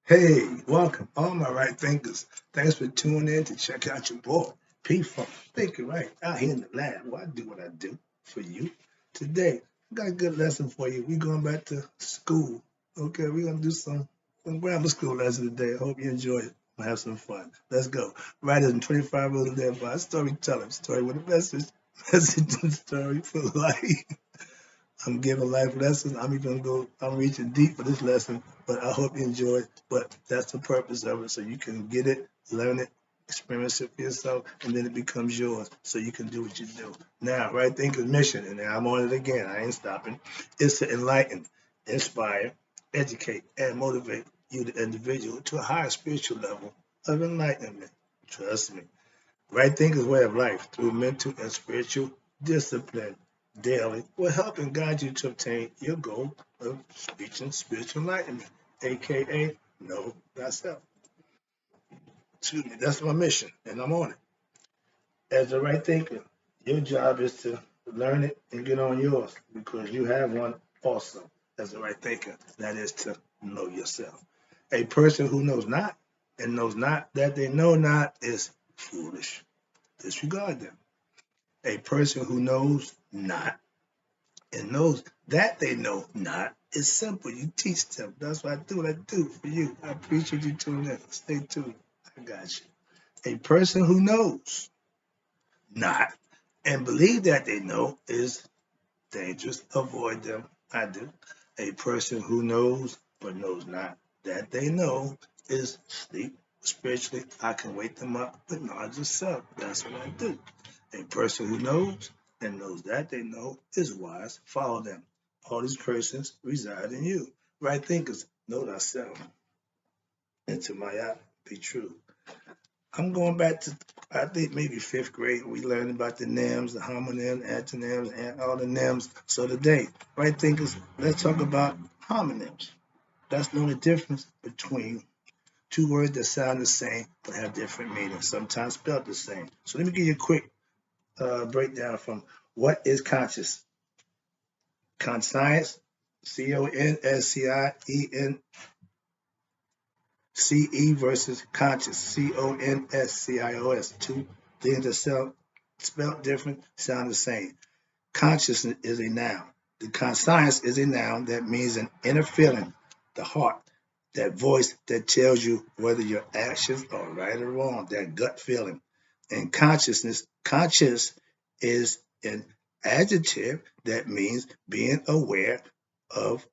Hey, welcome, all my right thinkers. Thanks for tuning in to check out your boy, P Funk. Thinking right out here in the lab. Well, I do what I do for you. Today, I got a good lesson for you. We're going back to school. Okay, we're gonna do some grammar school lesson today. I hope you enjoy it. We'll have some fun. Let's go. Writers in 25 rules of their advice. Storytelling. Story with a message. Message and story for life. I'm giving life lessons. I'm reaching deep for this lesson, but I hope you enjoy it. But that's the purpose of it. So you can get it, learn it, experience it for yourself, and then it becomes yours. So you can do what you do. Now, right thinking mission, and I'm on it again. I ain't stopping, is to enlighten, inspire, educate, and motivate you, the individual, to a higher spiritual level of enlightenment. Trust me. Right thinking way of life through mental and spiritual discipline daily will help and guide you to obtain your goal of reaching spiritual enlightenment, aka know thyself. Excuse me, that's my mission, and I'm on it. As a right thinker, your job is to learn it and get on yours because you have one also as a right thinker. That is to know yourself. A person who knows not and knows not that they know not is foolish. Disregard them. A person who knows not and knows that they know not is simple. You teach them. That's what I do for you. I appreciate you tuning in. Stay tuned. I got you. A person who knows not and believe that they know is dangerous. Avoid them. I do. A person who knows but knows not that they know is sleep. Spiritually, I can wake them up with knowledge of self. That's what I do. A person who knows and knows that they know is wise. Follow them. All these persons reside in you. Right thinkers, know thyself. And to my eye, be true. I'm going back to, I think maybe fifth grade. We learned about the names, the homonyms, antonyms, and all the names. So today, right thinkers, let's talk about homonyms. That's the only difference between two words that sound the same but have different meanings, sometimes spelled the same. So let me give you a quick breakdown from what is conscious. Conscience, CONSCIENCE versus conscious, CONSCIOS. Two things that sound spelled different, sound the same. Consciousness is a noun. The conscience is a noun that means an inner feeling, the heart, that voice that tells you whether your actions are right or wrong, that gut feeling. And consciousness, conscious is an adjective that means being aware of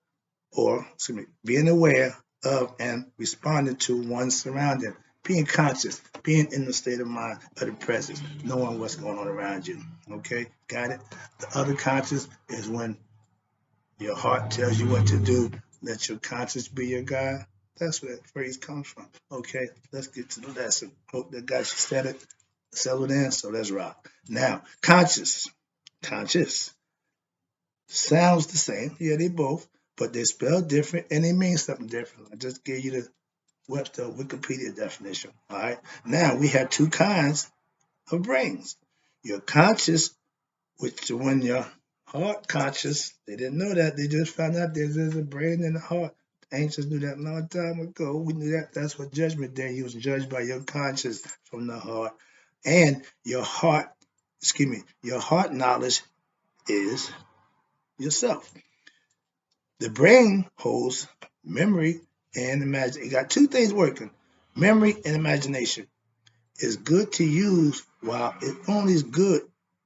or excuse me, being aware of and responding to one's surrounding, being conscious, being in the state of mind of the present, knowing what's going on around you. Okay, got it? The other conscious is when your heart tells you what to do, let your conscience be your guide. That's where that phrase comes from. Okay, let's get to the lesson. Hope that got you settled in, so let's rock. Now, conscious sounds the same. Yeah, they both, but they spell different and they mean something different. I just gave you the Webster Wikipedia definition. All right. Now we have two kinds of brains. Your conscious, which when your heart conscious, they didn't know that. They just found out there's a brain in the heart. Ancients knew that a long time ago. We knew that. That's what judgment day. You was judged by your conscience from the heart. And your heart, excuse me, your heart knowledge is yourself. The brain holds memory and imagination. You got two things working: memory and imagination. It's good to use while it only is good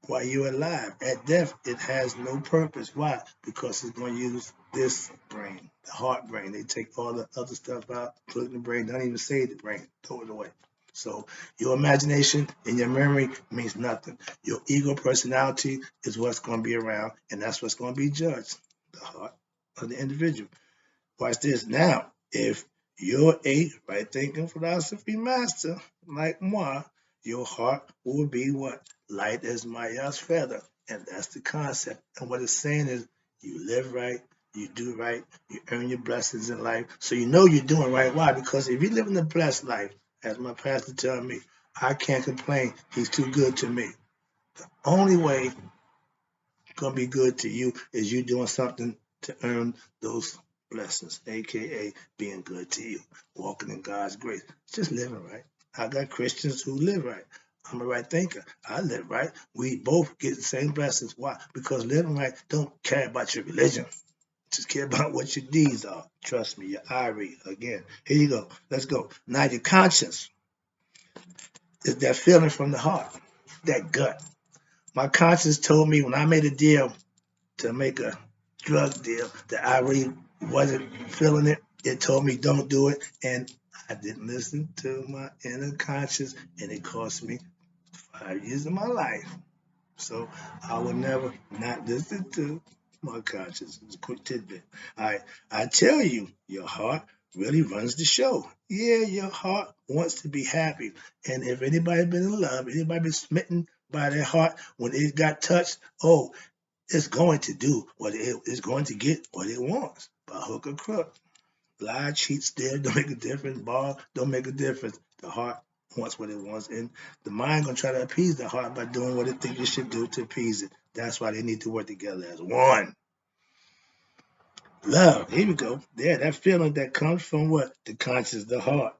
while you're alive. At death, it has no purpose. Why? Because it's going to use this brain, the heart brain. They take all the other stuff out, put it in the brain, don't even save the brain, throw it away. So your imagination and your memory means nothing. Your ego personality is what's going to be around, and that's what's going to be judged, the heart of the individual. Watch this. Now, if you're a right thinking philosophy master like moi, your heart will be what? Light as Maya's feather. And that's the concept. And what it's saying is you live right, you do right, you earn your blessings in life. So you know you're doing right. Why? Because if you're living a blessed life, as my pastor tells me, I can't complain. He's too good to me. The only way it's gonna be good to you is you doing something to earn those blessings, aka being good to you, walking in God's grace, just living right. I got Christians who live right. I'm a right thinker. I live right. We both get the same blessings. Why? Because living right don't care about your religion. Just care about what your deeds are. Trust me, your IRE. Again, here you go. Let's go. Now your conscience is that feeling from the heart, that gut. My conscience told me when I made a deal to make a drug deal that I really wasn't feeling it. It told me don't do it, and I didn't listen to my inner conscience, and it cost me 5 years of my life. So I will never not listen to my conscience. It's a quick tidbit. I tell you, your heart really runs the show. Yeah, your heart wants to be happy. And if anybody been in love, anybody been smitten by their heart when it got touched, oh, it's going to do what it's going to get what it wants by hook or crook. Lie, cheat, steal, don't make a difference. Bar, don't make a difference. The heart wants what it wants, and the mind gonna try to appease the heart by doing what it thinks it should do to appease it. That's why they need to work together as one. Love, here we go. Yeah, that feeling that comes from what? The conscience, the heart,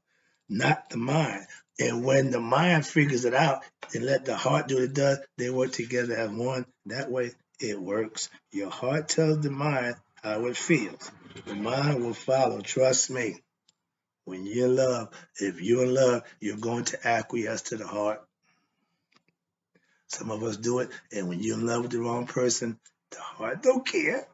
not the mind. And when the mind figures it out and let the heart do what it does, they work together as one. That way it works. Your heart tells the mind how it feels. The mind will follow. Trust me. When you're in love, if you're in love, you're going to acquiesce to the heart. Some of us do it, and when you're in love with the wrong person, the heart don't care.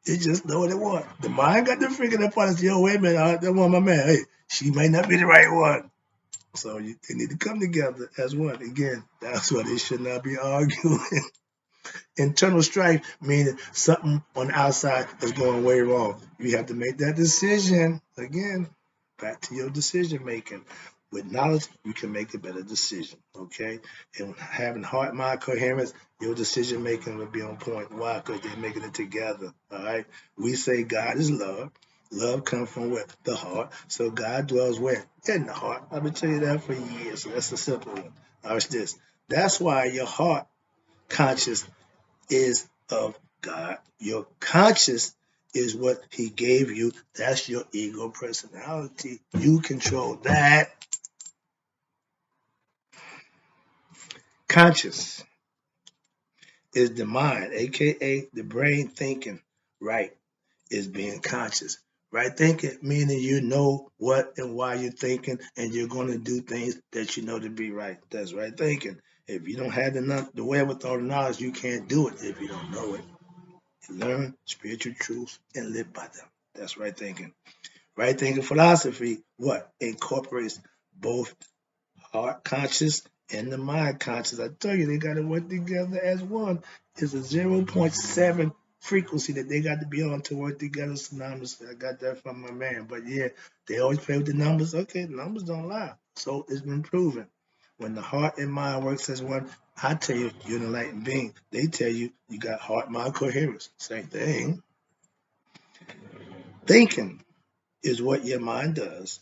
It just know what it wants. The mind got to figure that part. Yo, wait a minute, I don't want my man. Hey, she might not be the right one. So they need to come together as one. Again, that's why they should not be arguing. Internal strife meaning something on the outside is going way wrong. You have to make that decision. Again, back to your decision making. With knowledge, you can make a better decision. Okay? And having heart mind coherence, your decision making will be on point. Why? Because they're making it together. All right. We say God is love. Love comes from where? The heart. So God dwells where? In the heart. I've been telling you that for years. So that's a simple one. Now it's this. That's why your heart conscious is of God. Your conscious is what He gave you. That's your ego personality. You control that. Conscious is the mind, aka the brain thinking. Right is being conscious. Right thinking meaning you know what and why you're thinking, and you're going to do things that you know to be right. That's right thinking. If you don't have the wherewithal, the knowledge, you can't do it if you don't know it. Learn spiritual truths and live by them. That's right thinking. Right thinking philosophy, what? Incorporates both heart conscious and the mind conscious. I tell you, they got to work together as one. It's a zero point 0.7 frequency that they got to be on to work together synonymously. I got that from my man. But yeah, they always play with the numbers. Okay, the numbers don't lie. So it's been proven. When the heart and mind works as one, I tell you, you're an enlightened being. They tell you you got heart mind coherence. Same thing. Thinking is what your mind does.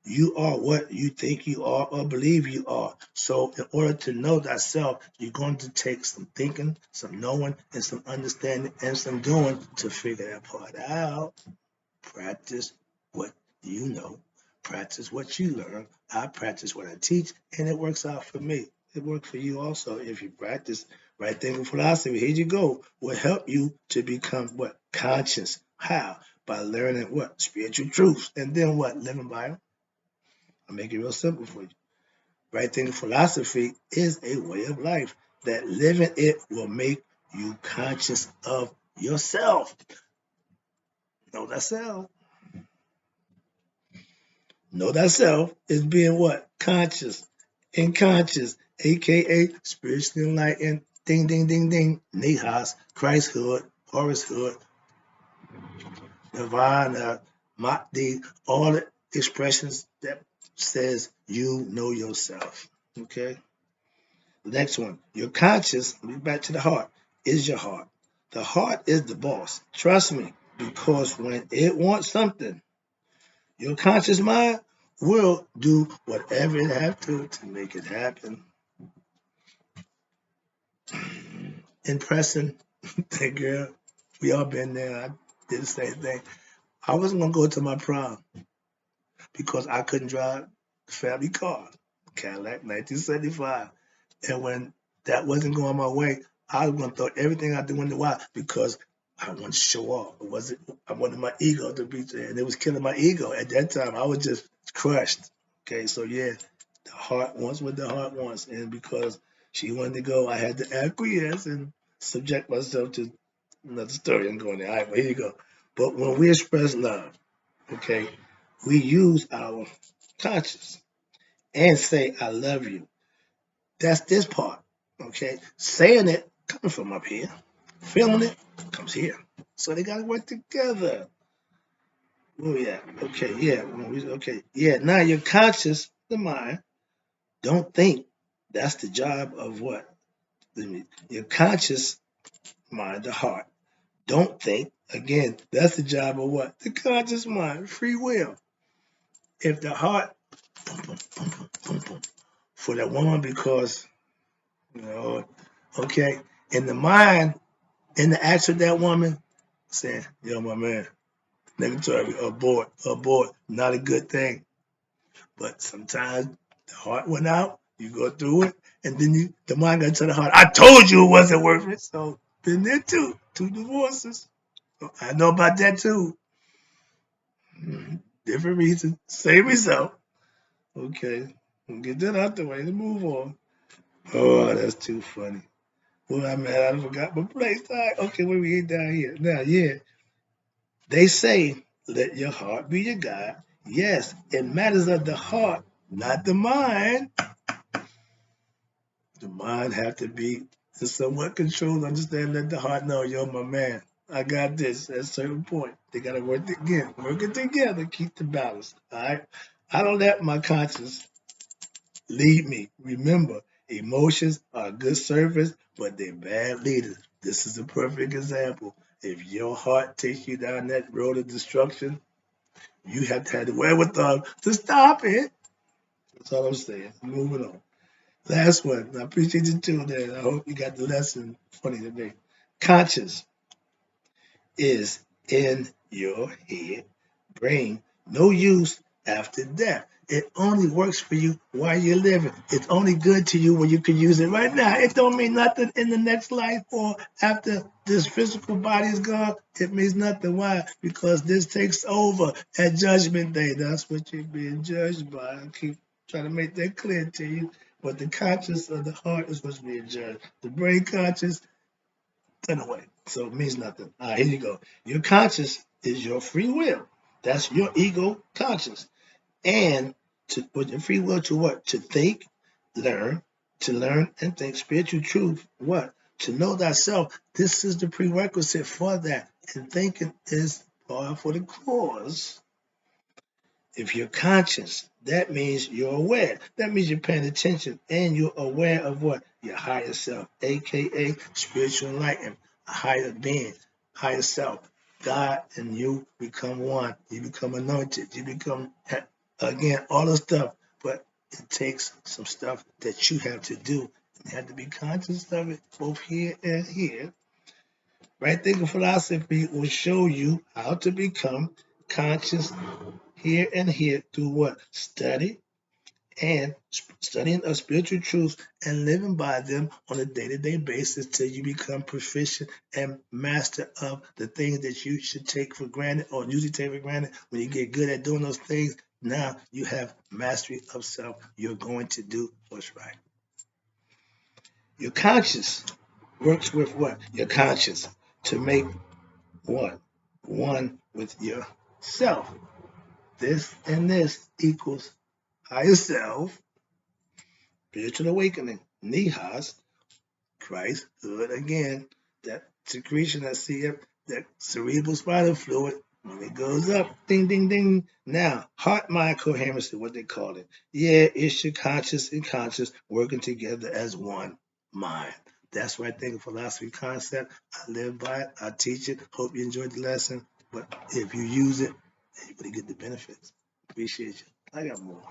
You are what you think you are or believe you are. So, in order to know thyself, you're going to take some thinking, some knowing, and some understanding and some doing to figure that part out. Practice what you know, practice what you learn. I practice what I teach, and it works out for me. It works for you also if you practice right thinking philosophy. Here you go. Will help you to become what? Conscious. How? By learning what? Spiritual truths. And then what? Living by them. I'll make it real simple for you. Right thinking philosophy is a way of life that living it will make you conscious of yourself. Know thyself. Know thyself is being what? Conscious. Unconscious, aka spiritually enlightened. Ding, ding, ding, ding. Nihas, Christhood, Horushood, Nirvana, Mahdi, all the expressions that says you know yourself. Okay? Next one, your conscious, let me back to the heart, is your heart. The heart is the boss. Trust me, because when it wants something, your conscious mind will do whatever it has to make it happen. Impressing, that girl, we all been there. I did the same thing. I wasn't gonna go to my prom because I couldn't drive the family car, Cadillac 1975. And when that wasn't going my way, I was gonna throw everything out the window. Why? Because I wanted to show off. It wasn't. I wanted my ego to be there, and it was killing my ego. At that time, I was just crushed. Okay, so yeah, the heart wants what the heart wants, and because she wanted to go, I had to acquiesce and subject myself to another story. I'm going there. All right, well, here you go. But when we express love, okay, we use our conscience and say, I love you. That's this part. Okay. Saying it coming from up here. Feeling it comes here. So they gotta work together. Oh yeah. Okay, yeah. Okay. Yeah. Now your conscious, the mind, don't think. That's the job of what? Your conscious mind, the heart. Don't think. Again, that's the job of what? The conscious mind, free will. If the heart boom, boom, boom, boom, boom, boom, for that woman because okay, in the mind, in the act of that woman, saying, yo, my man, negatory, abort, not a good thing. But sometimes the heart went out, you go through it, and then the mind got to the heart, I told you it wasn't worth it. So been there too, 2 divorces. I know about that too. Different reasons, same result. Okay, we'll get that out the way to move on. Oh, that's too funny. Well, I mean, I forgot my place. All right, okay, where we get down here. Now, yeah, they say, let your heart be your guide. Yes, it matters of the heart, not the mind. The mind have to be somewhat controlled. Understand, let the heart know, yo, my man, I got this at a certain point. They got to work again, work it together, keep the balance. All right. I don't let my conscience lead me. Remember, emotions are good servants, but they're bad leaders. This is a perfect example. If your heart takes you down that road of destruction, you have to have the wherewithal to stop it. That's all I'm saying. Moving on. Last one. I appreciate you too there. I hope you got the lesson funny today. Conscious is in your head, brain, no use after death. It only works for you while you're living. It's only good to you when you can use it right now. It don't mean nothing in the next life or after this physical body is gone. It means nothing. Why? Because this takes over at Judgment Day. That's what you're being judged by. I keep trying to make that clear to you. But the conscience of the heart is what's being judged. The brain conscious in a way. So it means nothing. All right, here you go. Your conscious is your free will. That's your ego conscious. And to with your free will to what? To think, learn, to learn and think spiritual truth. What? To know thyself. This is the prerequisite for that. And thinking is par for the course. If you're conscious, that means you're aware. That means you're paying attention and you're aware of what? Your higher self, aka spiritual enlightenment, a higher being, higher self. God and you become one. You become anointed. You become, again, all the stuff. But it takes some stuff that you have to do. You have to be conscious of it, both here and here. Right thinking philosophy will show you how to become conscious here and here through what? Study and studying of spiritual truths and living by them on a day-to-day basis till you become proficient and master of the things that you should take for granted or usually take for granted. When you get good at doing those things, now you have mastery of self. You're going to do what's right. Your conscience works with what? Your conscience to make what? One with yourself. This and this equals higher self, spiritual awakening, nihas, Christ, good again. That secretion, that cerebral spinal fluid, when it goes up, ding, ding, ding. Now, heart mind coherency, what they call it. Yeah, it's your conscious and conscious working together as one mind. That's right thing, philosophy concept. I live by it. I teach it. Hope you enjoyed the lesson. But if you use it, you really get the benefits. Appreciate you. I got more.